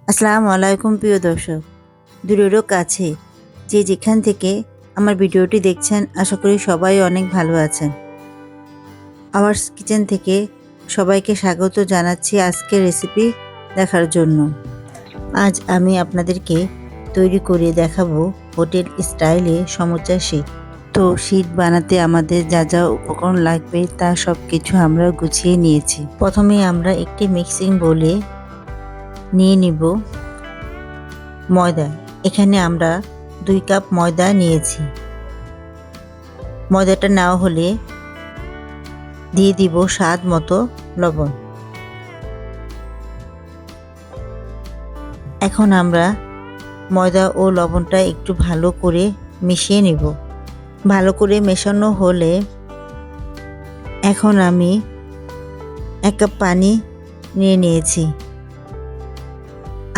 আসসালামু আলাইকুম প্রিয় দর্শক, দূরেরও কাছে যে যেখান থেকে আমার ভিডিওটি দেখছেন, আশা করি সবাই অনেক ভালো আছেন। আওয়ার্স কিচেন থেকে সবাইকে স্বাগত জানাচ্ছি আজকের রেসিপি দেখার জন্য। আজ আমি আপনাদেরকে তৈরি করে দেখাবো হোটেল স্টাইলে সমোসা শীট। তো শীট বানাতে আমাদের যা যা উপকরণ লাগবে তা সব কিছু আমরা গুছিয়ে নিয়েছি। প্রথমে আমরা একটি মিক্সিং বোলে নিয়ে নিব ময়দা। এখানে আমরা 2 কাপ ময়দা নিয়েছি। ময়দাটা নেওয়া হলে দিয়ে দিব স্বাদ মতো লবণ। এখন আমরা ময়দা ও লবণটা একটু ভালো করে মিশিয়ে নিব। ভালো করে মেশানো হলে এখন আমি 1 কাপ পানি নিয়ে নিয়েছি।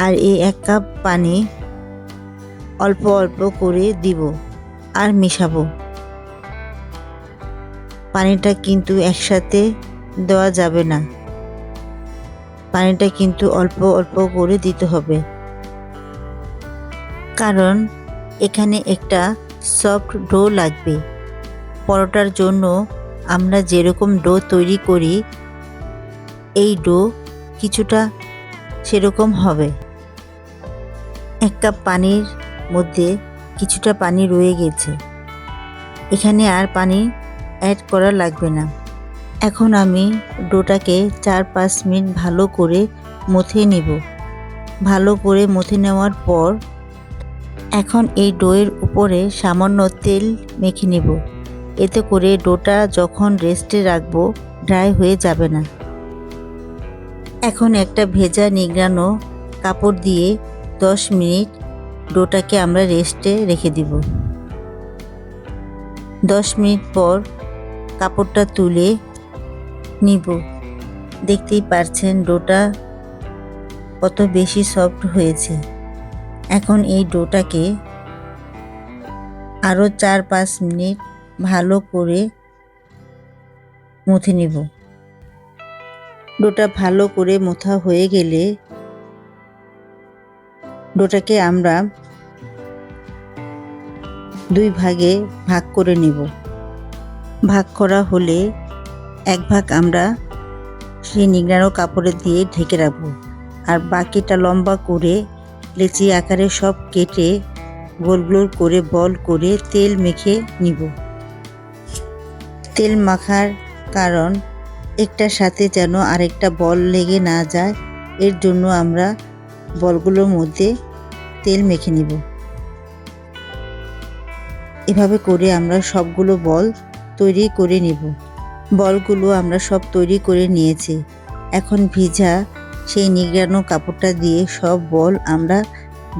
আর এই 1 কাপ পানি অল্প অল্প করে দিব আর মেশাবো। পানিটা কিন্তু একসাথে দেওয়া যাবে না, পানিটা কিন্তু অল্প অল্প করে দিতে হবে, কারণ এখানে একটা সফট ডো লাগবে। পরোটার জন্য আমরা যেরকম ডো তৈরি করি, এই ডো কিছুটা সেরকম হবে। 1 কাপ পানির মধ্যে কিছুটা পানি রয়ে গেছে, এখানে আর পানি অ্যাড করা লাগবে না। এখন আমি ডোটাকে 4-5 মিনিট ভালো করে মথে নেব। ভালো করে মথে নেওয়ার পর এখন এই ডোয়ের উপরে সামান্য তেল মেখে নেব। এতে করে ডোটা যখন রেস্টে রাখবো ড্রাই হয়ে যাবে না। এখন একটা ভেজা নিংড়ানো কাপড় দিয়ে 10 মিনিট ডোটাকে আমরা রেস্টে রেখে দিব। 10 মিনিট পর কাপড়টা তুলে নিব। দেখতেই পারছেন ডোটা কত বেশি সফট হয়েছে। এখন এই ডোটাকে আরও 4-5 মিনিট ভালো করে মথে নিব। ডোটা ভালো করে মথা হয়ে গেলে ডোটাকে আমরা 2 ভাগে ভাগ করে নেব। ভাগ করা হলে 1 ভাগ আমরা সেই নিংড়ানো কাপড়ে দিয়ে ঢেকে রাখব, আর বাকিটা লম্বা করে লেচি আকারে সব কেটে গোল গোল করে বল করে তেল মেখে নিব। তেল মাখার কারণ একটার সাথে যেন আরেকটা বল লেগে না যায়, এর জন্য আমরা বলগুলোর মধ্যে তেল মেখে নিব। এভাবে করে আমরা সবগুলো বল তৈরি করে নিব। বলগুলো আমরা সব তৈরি করে নিয়েছি। এখন ভিজা সেই নিংড়ানো কাপড়টা দিয়ে সব বল আমরা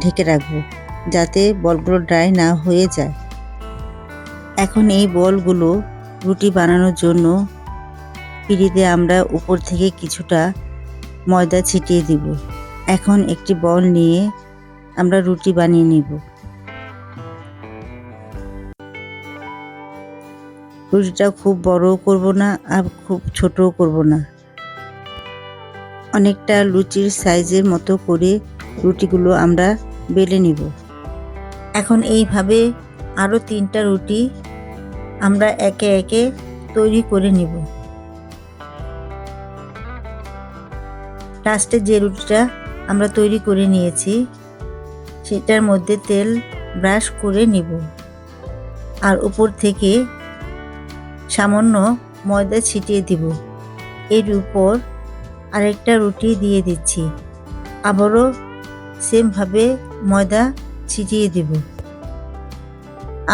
ঢেকে রাখব, যাতে বলগুলো ড্রাই না হয়ে যায়। এখন এই বলগুলো রুটি বানানোর জন্য পিঁড়িতে আমরা উপর থেকে কিছুটা ময়দা ছিটিয়ে দিব। এখন একটি বল নিয়ে আমরা রুটি বানিয়ে নিব। রুটিটা খুব বড়ও করব না, আর খুব ছোটও করব না। অনেকটা লুচির সাইজের মতো করে রুটিগুলো আমরা বেলে নিব। এখন এইভাবে আরও 3টা রুটি আমরা একে একে তৈরি করে নিব। লাস্টে যে রুটিটা আমরা তৈরি করে নিয়েছি সেটার মধ্যে তেল ব্রাশ করে নিব, আর উপর থেকে সামান্য ময়দা ছিটিয়ে দিব। এর উপর আরেকটা রুটি দিয়ে দিচ্ছি, আবারও সেমভাবে ময়দা ছিটিয়ে দিব।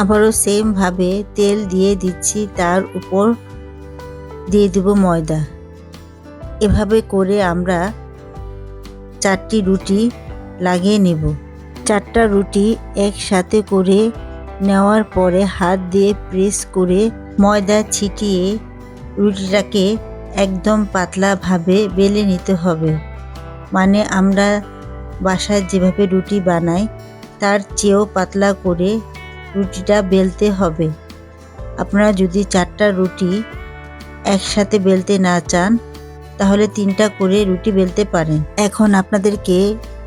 আবারও সেমভাবে তেল দিয়ে দিচ্ছি, তার উপর দিয়ে দিব ময়দা। এভাবে করে আমরা 4টি রুটি লাগিয়ে নেব। 4টা রুটি একসাথে করে নেওয়ার পরে হাত দিয়ে প্রেস করে ময়দা ছিটিয়ে রুটিটাকে একদম পাতলাভাবে বেলে নিতে হবে। মানে আমরা বাসায় যেভাবে রুটি বানাই তার চেয়েও পাতলা করে রুটিটা বেলতে হবে। আপনারা যদি 4টা রুটি একসাথে বেলতে না চান তাহলে 3টা করে রুটি বেলতে পারেন। এখন আপনাদেরকে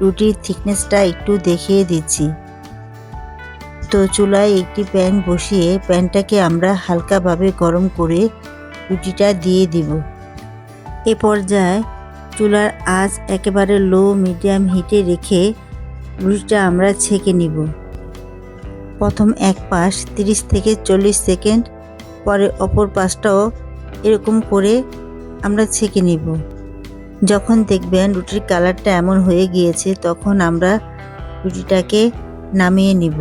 রুটির থিকনেসটা একটু দেখিয়ে দিচ্ছি। তো চুলায় একটি প্যান বসিয়ে প্যানটাকে আমরা হালকাভাবে গরম করে রুটিটা দিয়ে দিব। এ পর্যায়ে চুলার আঁচ একেবারে লো মিডিয়াম হিটে রেখে রুটিটা আমরা ছেঁকে নিব। প্রথম এক পাশ 30 থেকে 40 সেকেন্ড, পরে অপর পাশটাও এরকম করে আমরা ছেঁকে নিব। যখন দেখবেন রুটির কালারটা এমন হয়ে গিয়েছে তখন আমরা রুটিটাকে নামিয়ে নিব।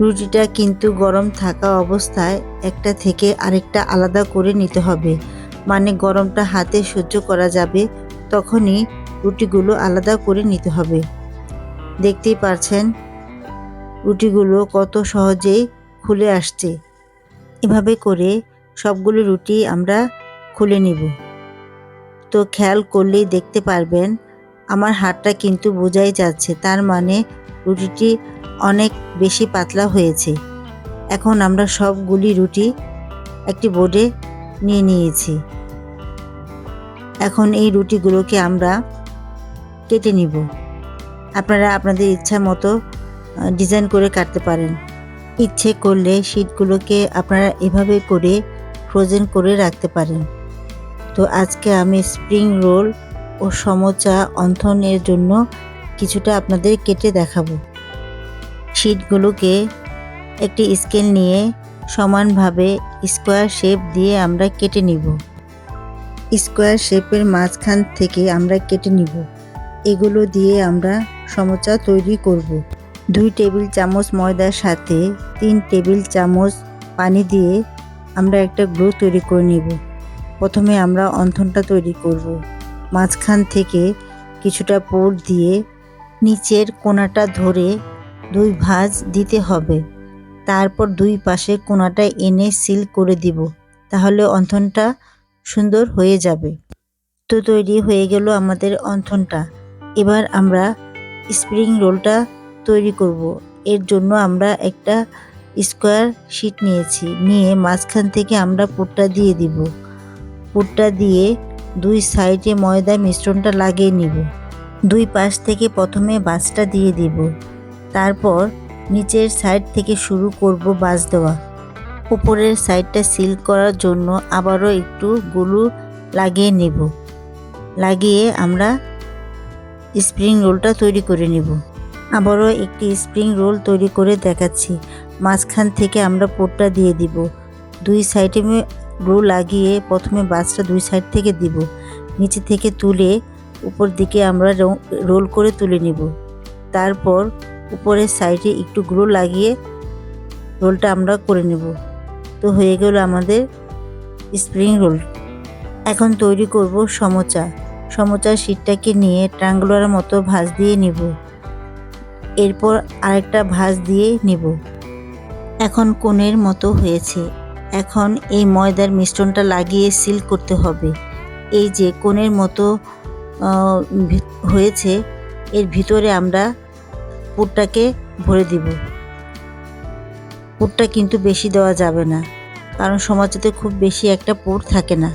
রুটিটা কিন্তু গরম থাকা অবস্থায় একটা থেকে আরেকটা আলাদা করে নিতে হবে, মানে গরমটা হাতে সহ্য করা যাবে তখনই রুটিগুলো আলাদা করে নিতে হবে। দেখতেই পাচ্ছেন রুটিগুলো কত সহজেই খুলে আসছে। এভাবে করে সবগুলো রুটি আমরা খুলে নিব। তো খেয়াল করলেই দেখতে পারবেন আমার হাতটা কিন্তু বোঝাই যাচ্ছে, তার মানে রুটিটি অনেক বেশি পাতলা হয়েছে। এখন আমরা সবগুলি রুটি একটি বোর্ডে নিয়ে নিয়েছি। এখন এই রুটিগুলোকে আমরা কেটে নিব। আপনারা আপনাদের ইচ্ছা মতো ডিজাইন করে কাটতে পারেন। ইচ্ছে করলে শীটগুলোকে আপনারা এভাবে করে ফ্রোজেন করে রাখতে পারেন। তো আজকে আমি স্প্রিং রোল ও সমোচা অন্থনের জন্য কিছুটা আপনাদের কেটে দেখাবো। শীটগুলোকে একটি স্কেল নিয়ে সমানভাবে স্কোয়ার শেপ দিয়ে আমরা কেটে নিব। স্কোয়ার শেপের মাঝখান থেকে আমরা কেটে নিব। এগুলো দিয়ে আমরা সমোচা তৈরি করব। 2 টেবিল চামচ ময়দার সাথে 3 টেবিল চামচ পানি দিয়ে আমরা একটা গ্লো তৈরি করে নিব। প্রথমে আমরা অন্থনটা তৈরি করব। মাঝখান থেকে কিছুটা পুর দিয়ে নিচের কোণাটা ধরে 2 ভাঁজ দিতে হবে। তারপর 2 পাশে কোণাটা এনে সিল করে দিব, তাহলে অন্থনটা সুন্দর হয়ে যাবে। তো তৈরি হয়ে গেল আমাদের অন্থনটা। এবার আমরা স্প্রিং রোলটা তৈরি করব। এর জন্য আমরা একটা স্কোয়ার শীট নিয়ে মাঝখান থেকে আমরা পুরটা দিয়ে দিব। পুরটা দিয়ে 2 সাইডে ময়দা মিশ্রণটা লাগিয়ে নিব। 2 পাশ থেকে প্রথমে বাঁচটা দিয়ে দিব, তারপর নিচের সাইড থেকে শুরু করব বাঁচ দেওয়া। উপরের সাইডটা সিল করার জন্য আবারও একটু গ্লু লাগিয়ে নেব। লাগিয়ে আমরা স্প্রিং রোলটা তৈরি করে নেব। আবারও একটি স্প্রিং রোল তৈরি করে দেখাচ্ছি। মাঝখান থেকে আমরা পুরটা দিয়ে দিব। 2 সাইডে গ্লু লাগিয়ে প্রথমে বাঁচটা 2 সাইড থেকে দিব। নিচে থেকে তুলে উপর দিকে আমরা রোল করে তুলে নিব। তারপর উপরের সাইডে একটু গ্লু লাগিয়ে রোলটা আমরা করে নেব। তো হয়ে গেল আমাদের স্প্রিং রোল। এখন তৈরি করব সমোচা। সমোচার শীটটাকে নিয়ে ট্রায়াঙ্গুলার মতো ভাঁজ দিয়ে নিব। এরপর আরেকটা ভাঁজ দিয়ে নিব। এখন কোণের মতো হয়েছে। এখন এই ময়দার মিশ্রণটা লাগিয়ে সিল করতে হবে। এই যে কোণের মতো হয়েছে, এর ভিতরে আমরা পুরটাকে ভরে দিব। পুরটা কিন্তু বেশি দেওয়া যাবে না, কারণ সমোচাতে খুব বেশি একটা পুর থাকে না।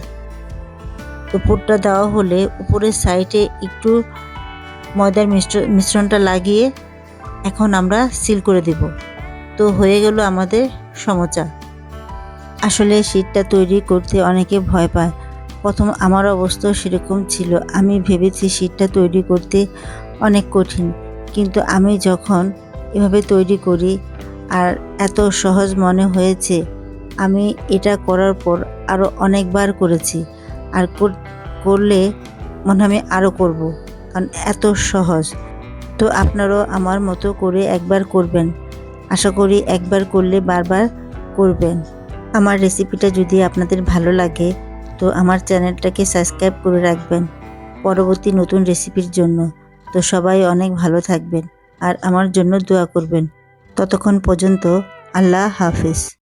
তো পুরটা দেওয়া হলে উপরের সাইডে একটু ময়দার মিশ্রণটা লাগিয়ে এখন আমরা সিল করে দেব। তো হয়ে গেল আমাদের সমোচা। আসলে শীটটা তৈরি করতে অনেকে ভয় পায়। প্রথম আমার অবস্থাও সেরকম ছিল। আমি ভেবেছি শীটটা তৈরি করতে অনেক কঠিন, কিন্তু আমি যখন এভাবে তৈরি করি আর এত সহজ মনে হয়েছে, আমি এটা করার পর আরও অনেকবার করেছি। আর করলে মনে হয় আমি আরও করব, কারণ এত সহজ। তো আপনারাও আমার মতো করে একবার করবেন। আশা করি একবার করলে বারবার করবেন। আমার রেসিপিটা যদি আপনাদের ভালো লাগে তো আমার চ্যানেলটাকে সাবস্ক্রাইব করে রাখবেন পরবর্তী নতুন রেসিপির জন্য। তো সবাই অনেক ভালো থাকবেন আর আমার জন্য দোয়া করবেন। ততক্ষণ পর্যন্ত আল্লাহ হাফেজ।